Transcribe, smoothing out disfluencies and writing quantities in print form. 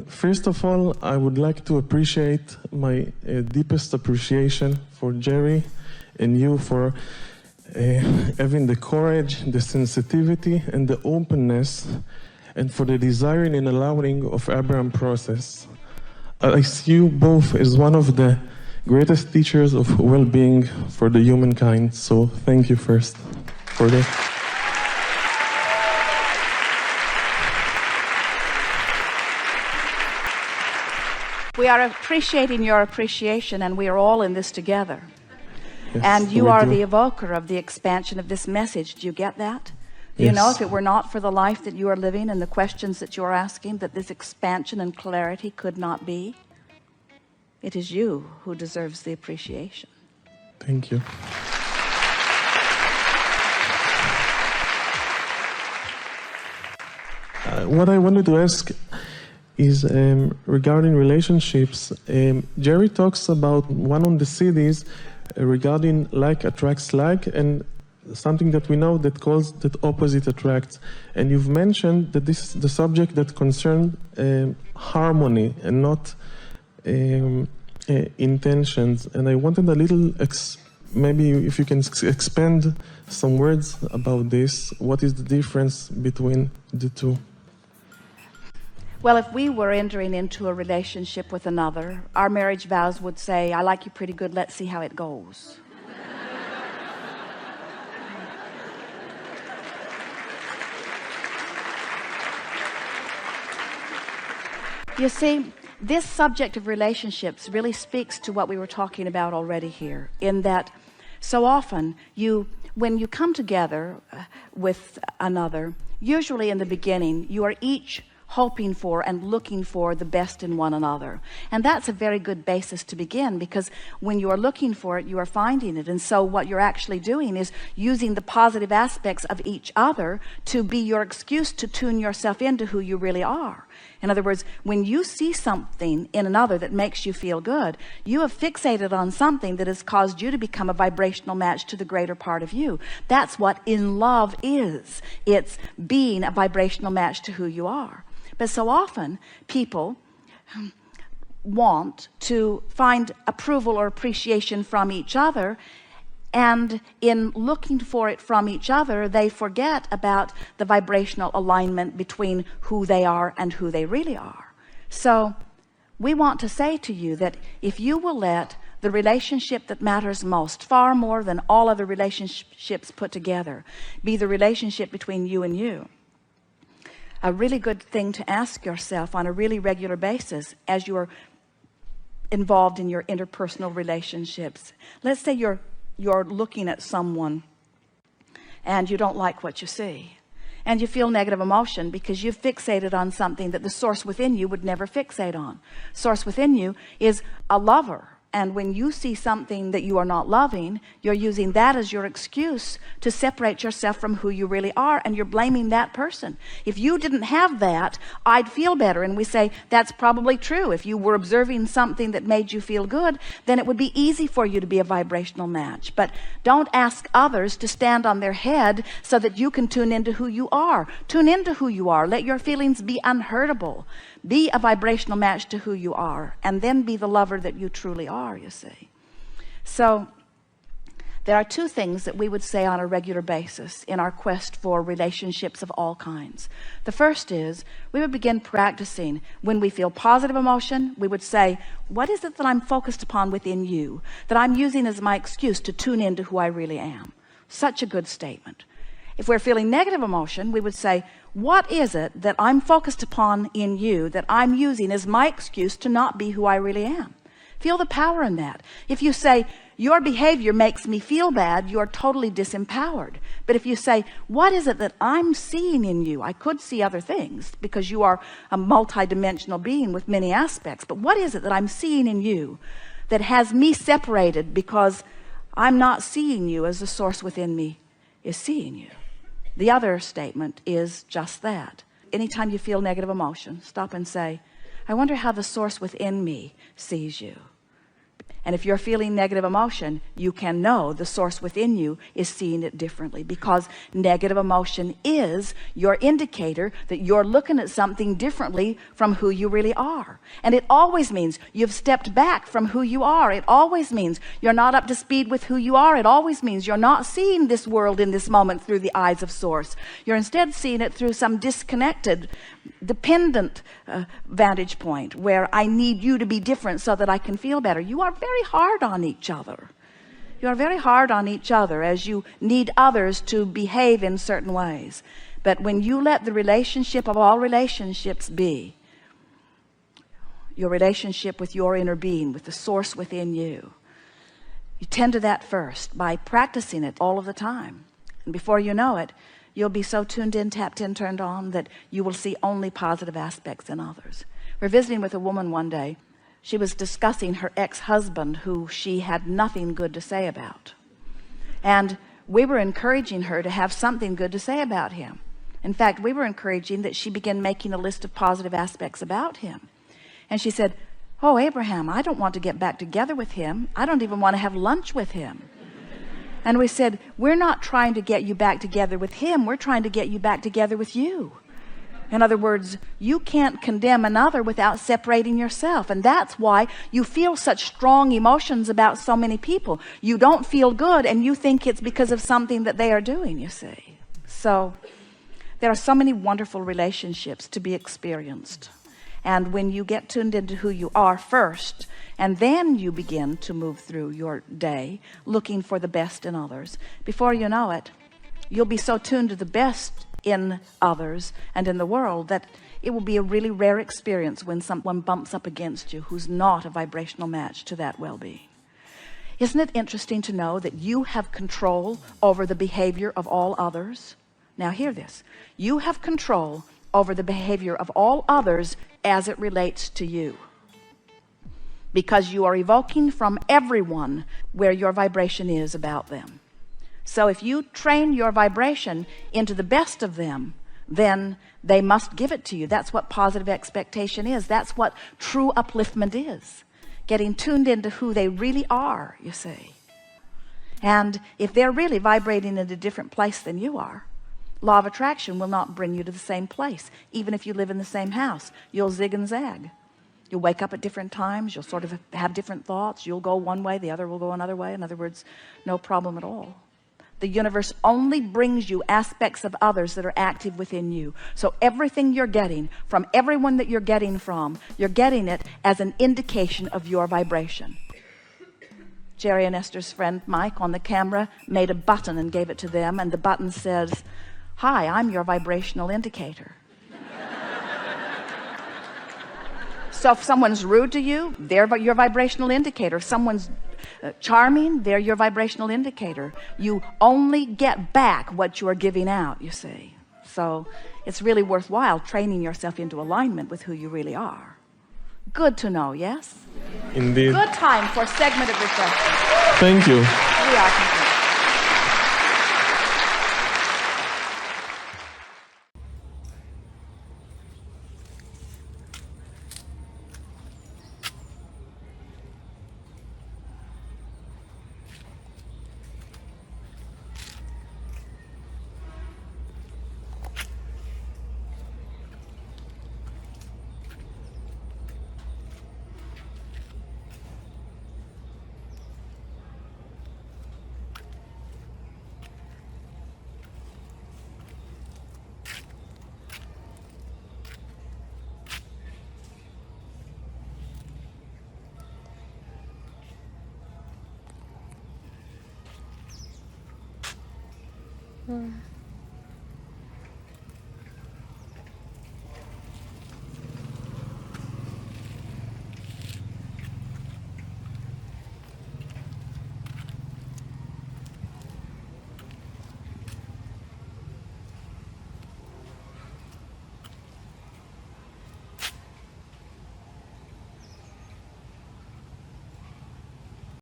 First of all, I would like to appreciate my deepest appreciation for Jerry and you for having the courage, the sensitivity, and the openness, and for the desiring and allowing of Abraham process. I see you both as one of the greatest teachers of well-being for the humankind. So thank you first for that. We are appreciating your appreciation, and we are all in this together. Yes, and you are do. the evoker of the expansion of this message. Do you get that? Do you Yes. know if it were not for the life that you are living and the questions that you are asking, that this expansion and clarity could not be? It is you who deserves the appreciation. Thank you. What I wanted to ask is regarding relationships. Jerry talks about one of the cities regarding like attracts like, and something that we know that calls that opposite attracts. And you've mentioned that this is the subject that concerns harmony and not intentions. And I wanted a little, maybe if you can expand some words about this. What is the difference between the two? Well, if we were entering into a relationship with another, our marriage vows would say, I like you pretty good, let's see how it goes. You see, this subject of relationships really speaks to what we were talking about already here, in that so often when you come together with another, usually in the beginning, you are each hoping for and looking for the best in one another. And that's a very good basis to begin, because when you are looking for it, you are finding it. And so what you're actually doing is using the positive aspects of each other to be your excuse to tune yourself into who you really are. In other words, when you see something in another that makes you feel good, you have fixated on something that has caused you to become a vibrational match to the greater part of you. That's what in love is. It's being a vibrational match to who you are. But so often people want to find approval or appreciation from each other, and in looking for it from each other, they forget about the vibrational alignment between who they are and who they really are. So we want to say to you that if you will let the relationship that matters most, far more than all other relationships put together, be the relationship between you and you, a really good thing to ask yourself on a really regular basis as you're involved in your interpersonal relationships. Let's say you're looking at someone and you don't like what you see, and you feel negative emotion because you've fixated on something that the source within you would never fixate on. Source within you is a lover. And when you see something that you are not loving, you're using that as your excuse to separate yourself from who you really are, and you're blaming that person. If you didn't have that, I'd feel better. And we say, that's probably true. If you were observing something that made you feel good, then it would be easy for you to be a vibrational match. But don't ask others to stand on their head so that you can tune into who you are. Tune into who you are. Let your feelings be unhurtable. Be a vibrational match to who you are, and then be the lover that you truly are, you see. So there are two things that we would say on a regular basis in our quest for relationships of all kinds. The first is we would begin practicing when we feel positive emotion. We would say, what is it that I'm focused upon within you that I'm using as my excuse to tune into who I really am? Such a good statement. If we're feeling negative emotion, we would say, what is it that I'm focused upon in you that I'm using as my excuse to not be who I really am? Feel the power in that. If you say, your behavior makes me feel bad, you're totally disempowered. But if you say, what is it that I'm seeing in you? I could see other things because you are a multidimensional being with many aspects. But what is it that I'm seeing in you that has me separated because I'm not seeing you as the source within me is seeing you? The other statement is just that. Anytime you feel negative emotion, stop and say, I wonder how the source within me sees you. And if you're feeling negative emotion, you can know the source within you is seeing it differently, because negative emotion is your indicator that you're looking at something differently from who you really are. And it always means you've stepped back from who you are. It always means you're not up to speed with who you are. It always means you're not seeing this world in this moment through the eyes of source. You're instead seeing it through some disconnected, dependent vantage point where I need you to be different so that I can feel better. You are very hard on each other. You are very hard on each other as you need others to behave in certain ways. But when you let the relationship of all relationships be your relationship with your inner being, with the source within you, you tend to that first by practicing it all of the time. And before you know it, you'll be so tuned in, tapped in, turned on that you will see only positive aspects in others. We're visiting with a woman one day. She was discussing her ex-husband, who she had nothing good to say about. And we were encouraging her to have something good to say about him. In fact, we were encouraging that she begin making a list of positive aspects about him. And she said, "Oh, Abraham, I don't want to get back together with him. I don't even want to have lunch with him." And we said, "We're not trying to get you back together with him. We're trying to get you back together with you." In other words, you can't condemn another without separating yourself. And that's why you feel such strong emotions about so many people. You don't feel good and you think it's because of something that they are doing, you see. So there are so many wonderful relationships to be experienced. And when you get tuned into who you are first, and then you begin to move through your day looking for the best in others, before you know it, you'll be so tuned to the best in others and in the world that it will be a really rare experience when someone bumps up against you who's not a vibrational match to that well-being. Isn't it interesting to know that you have control over the behavior of all others? Now hear this. You have control over the behavior of all others as it relates to you, because you are evoking from everyone where your vibration is about them. So if you train your vibration into the best of them, then they must give it to you. That's what positive expectation is. That's what true upliftment is. Getting tuned into who they really are, you see. And if they're really vibrating in a different place than you are, law of attraction will not bring you to the same place. Even if you live in the same house, you'll zig and zag. You'll wake up at different times. You'll sort of have different thoughts. You'll go one way, the other will go another way. In other words, no problem at all. The universe only brings you aspects of others that are active within you. So everything you're getting from everyone that you're getting from, you're getting it as an indication of your vibration. Jerry and Esther's friend Mike on the camera made a button and gave it to them, and the button says, "Hi, I'm your vibrational indicator." So if someone's rude to you, they're your vibrational indicator. If someone's charming, they're your vibrational indicator. You only get back what you are giving out, you see. So it's really worthwhile training yourself into alignment with who you really are. Good to know, yes? Indeed. Good time for segmented refreshment. Thank you. We are complete.